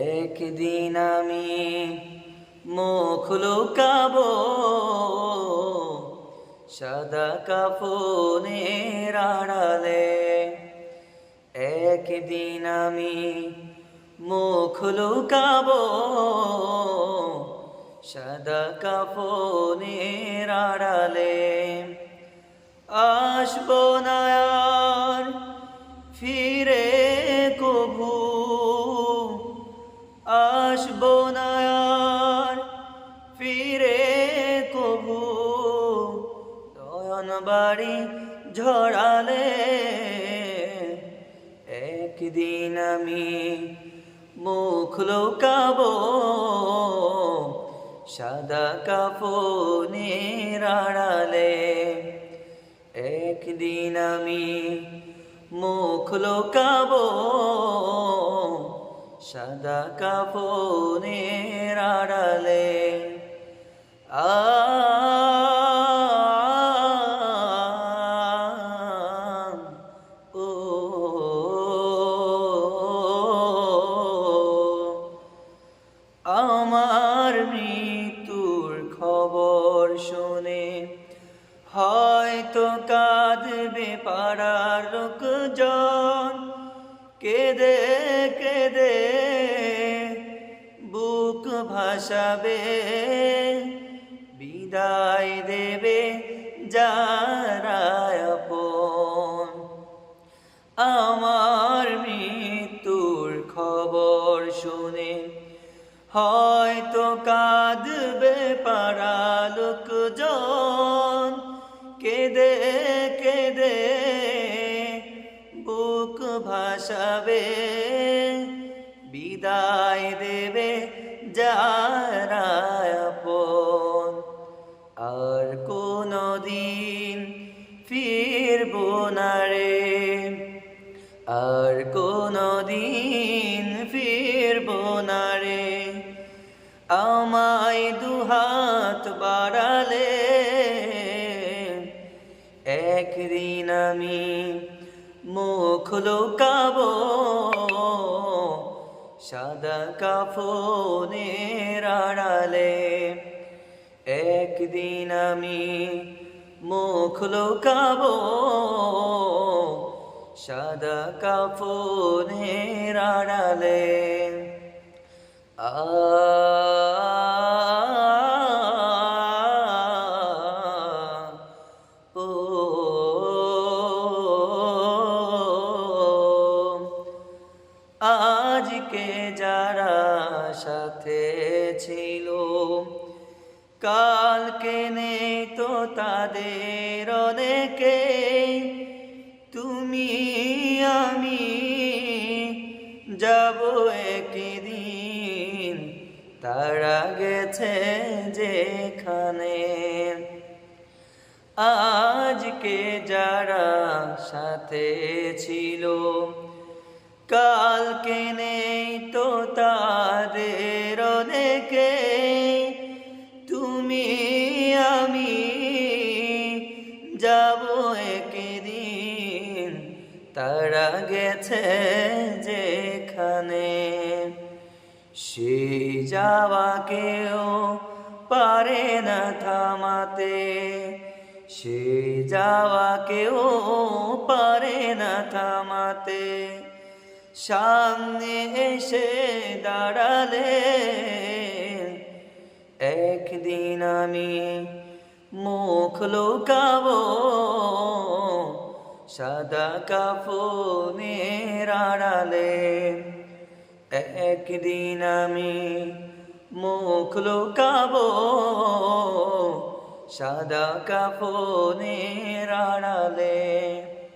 একদিন আমি মুখ লুকাবো সাদা কাফনের আড়ালে। একদিন আমি মুখ লুকাবো সাদা কাফনের আড়ালে। আসবো না আর ফিরে কভু, আসবো না আর ফিরে কভু, নয়ন বাড়ি ঝরালে। একদিন আমি মুখ লুকাবো সাদা কাফনের আড়ালে। একদিন আমি মুখ লুকাবো সাদা কাফনের আড়ালে। ও আমার মৃত্যুর খবর শুনে হয়তো কাঁদবে পাড়ার লোকজন, কেঁদে কেঁদে বুক ভাসাবে, বিদায় দেবে যারা আপন। আমার মৃত্যুর খবর শুনে হয়তো কাঁদবে পাড়া লোকজন, কেঁদে কেঁদে বুক ভাসাবে, বিদায় দেবে যারা আপন। আর কোনদিন ফিরবো না রে, আর কোনদিন ফিরবো না রে, আমায় দুহাত বাড়ালে। একদিন আমি মুখ লুকাবো সাদা কাফনের আড়ালে। একদিন আমি মুখ লুকাবো সাদা কাফনের আড়ালে। আজকে যারা সাথে ছিল কালকে নেই তো তাদের অনেকে। তুমি আমি যাব একদিন, তারা গেছে যেখানে। আজকে যারা সাথে ছিল কালকে নেই তো তাদের অনেকে। তুমি আমি যাব একদিন, তারা গেছে যেখানে। সে যাওয়া কেউ পারে না থামাতে, সে যাওয়া কেউ পারে না থামাতে। সামনে এসে দাঁড়ালে একদিন আমি মুখ লুকাবো সাদা কাফনের আড়ালে। একদিন আমি মুখ লুকাবো সাদা কাফনের আড়ালে।